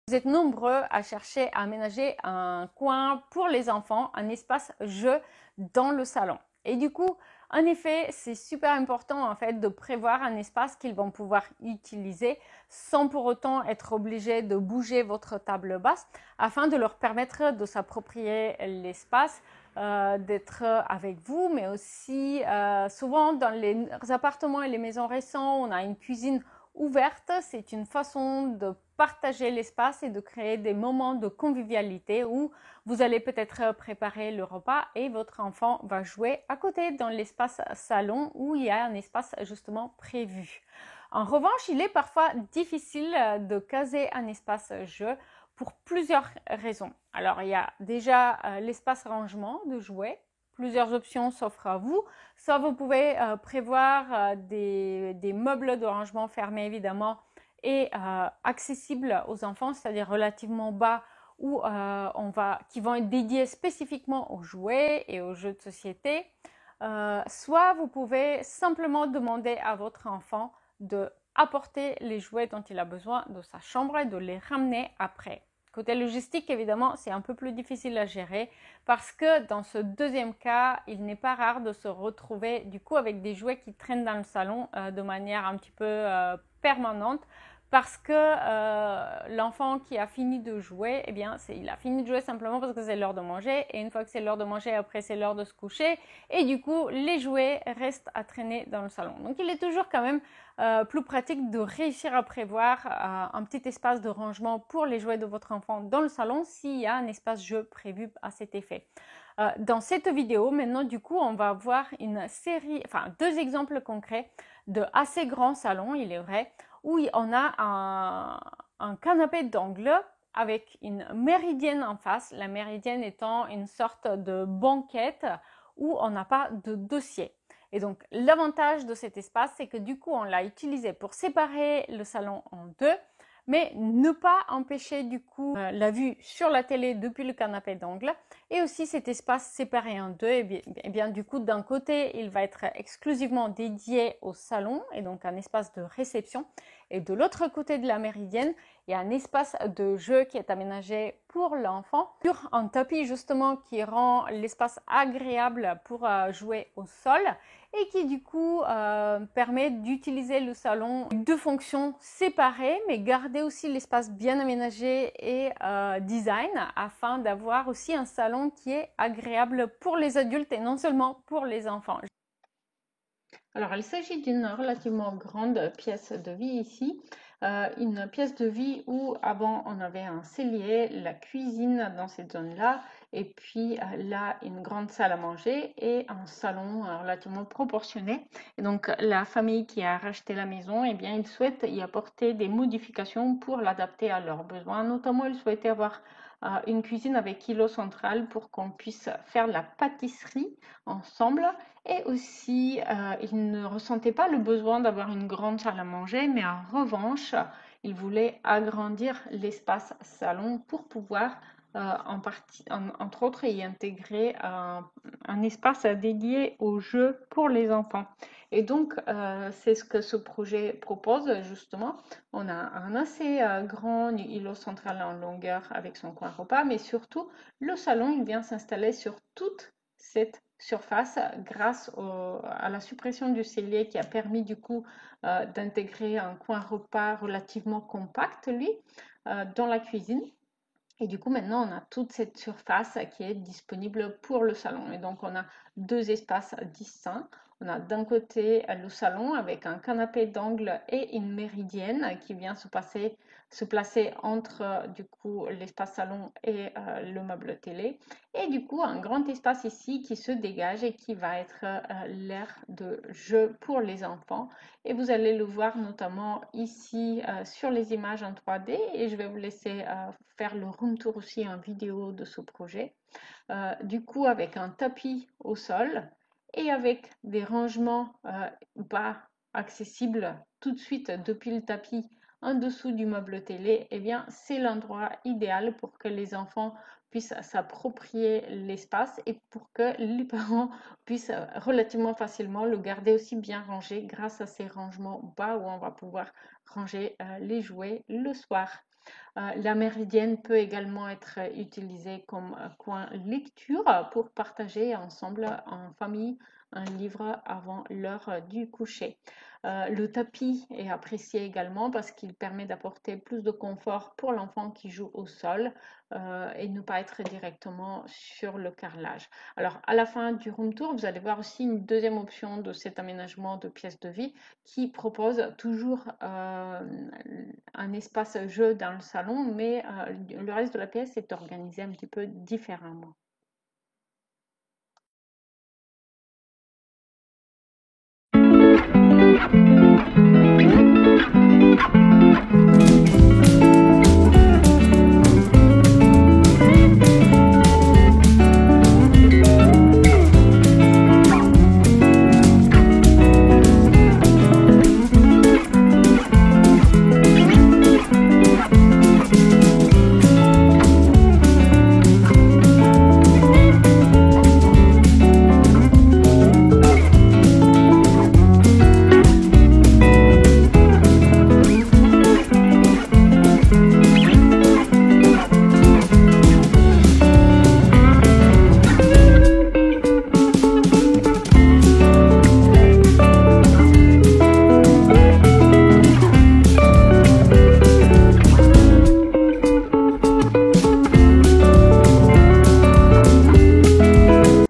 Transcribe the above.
Vous êtes nombreux à chercher à aménager un coin pour les enfants, un espace jeu dans le salon. Et du coup, en effet, c'est super important en fait de prévoir un espace qu'ils vont pouvoir utiliser sans pour autant être obligés de bouger votre table basse afin de leur permettre de s'approprier l'espace, d'être avec vous, mais aussi souvent dans les appartements et les maisons récentes, on a une cuisine ouverte. C'est une façon de partager l'espace et de créer des moments de convivialité où vous allez peut-être préparer le repas et votre enfant va jouer à côté dans l'espace salon où il y a un espace justement prévu. En revanche, il est parfois difficile de caser un espace jeu pour plusieurs raisons. Alors, il y a déjà l'espace rangement de jouets. Plusieurs options s'offrent à vous. Soit vous pouvez prévoir des meubles de rangement fermés évidemment et accessibles aux enfants, c'est-à-dire relativement bas, où qui vont être dédiés spécifiquement aux jouets et aux jeux de société. Soit vous pouvez simplement demander à votre enfant de apporter les jouets dont il a besoin de sa chambre et de les ramener après. Côté logistique, évidemment, c'est un peu plus difficile à gérer parce que dans ce deuxième cas, il n'est pas rare de se retrouver du coup avec des jouets qui traînent dans le salon de manière un petit peu permanente parce que l'enfant qui a fini de jouer, eh bien, il a fini de jouer simplement parce que c'est l'heure de manger et une fois que c'est l'heure de manger, après c'est l'heure de se coucher et du coup, les jouets restent à traîner dans le salon. Donc, il est toujours quand même plus pratique de réussir à prévoir un petit espace de rangement pour les jouets de votre enfant dans le salon s'il y a un espace jeu prévu à cet effet. Dans cette vidéo, maintenant, du coup, on va voir deux exemples concrets de assez grands salons, il est vrai, où on a un canapé d'angle avec une méridienne en face, la méridienne étant une sorte de banquette où on n'a pas de dossier. Et donc, l'avantage de cet espace, c'est que du coup, on l'a utilisé pour séparer le salon en deux, mais ne pas empêcher du coup la vue sur la télé depuis le canapé d'angle. Et aussi cet espace séparé en deux, et bien du coup, d'un côté, il va être exclusivement dédié au salon, et donc un espace de réception. Et de l'autre côté de la méridienne, il y a un espace de jeu qui est aménagé pour l'enfant sur un tapis justement qui rend l'espace agréable pour jouer au sol et qui du coup permet d'utiliser le salon avec deux fonctions séparées mais garder aussi l'espace bien aménagé et design afin d'avoir aussi un salon qui est agréable pour les adultes et non seulement pour les enfants. Alors, il s'agit d'une relativement grande pièce de vie ici, une pièce de vie où avant on avait un cellier, la cuisine dans cette zone-là, et puis là une grande salle à manger et un salon relativement proportionné. Et donc la famille qui a racheté la maison, eh bien ils souhaitent y apporter des modifications pour l'adapter à leurs besoins. Notamment, ils souhaitaient avoir une cuisine avec îlot central pour qu'on puisse faire de la pâtisserie ensemble. Et aussi, il ne ressentait pas le besoin d'avoir une grande salle à manger, mais en revanche, il voulait agrandir l'espace salon pour pouvoir, entre autres, y intégrer un espace dédié aux jeux pour les enfants. Et donc, c'est ce que ce projet propose, justement. On a un assez grand îlot central en longueur avec son coin repas, mais surtout, le salon, il vient s'installer sur toute cette surface grâce à la suppression du cellier qui a permis du coup d'intégrer un coin repas relativement compact, lui, dans la cuisine. Et du coup, maintenant, on a toute cette surface qui est disponible pour le salon. Et donc, on a deux espaces distincts. On a d'un côté le salon avec un canapé d'angle et une méridienne qui vient se placer entre du coup l'espace salon et le meuble télé. Et du coup, un grand espace ici qui se dégage et qui va être l'aire de jeu pour les enfants. Et vous allez le voir notamment ici sur les images en 3D et je vais vous laisser faire le room tour aussi en vidéo de ce projet. Du coup, avec un tapis au sol et avec des rangements bas accessibles tout de suite depuis le tapis en dessous du meuble télé, eh bien, c'est l'endroit idéal pour que les enfants puissent s'approprier l'espace et pour que les parents puissent relativement facilement le garder aussi bien rangé grâce à ces rangements bas où on va pouvoir ranger les jouets le soir. La méridienne peut également être utilisée comme coin lecture pour partager ensemble en famille un livre avant l'heure du coucher. Le tapis est apprécié également parce qu'il permet d'apporter plus de confort pour l'enfant qui joue au sol et ne pas être directement sur le carrelage. Alors, à la fin du room tour, vous allez voir aussi une deuxième option de cet aménagement de pièces de vie qui propose toujours un espace jeu dans le salon, mais le reste de la pièce est organisé un petit peu différemment.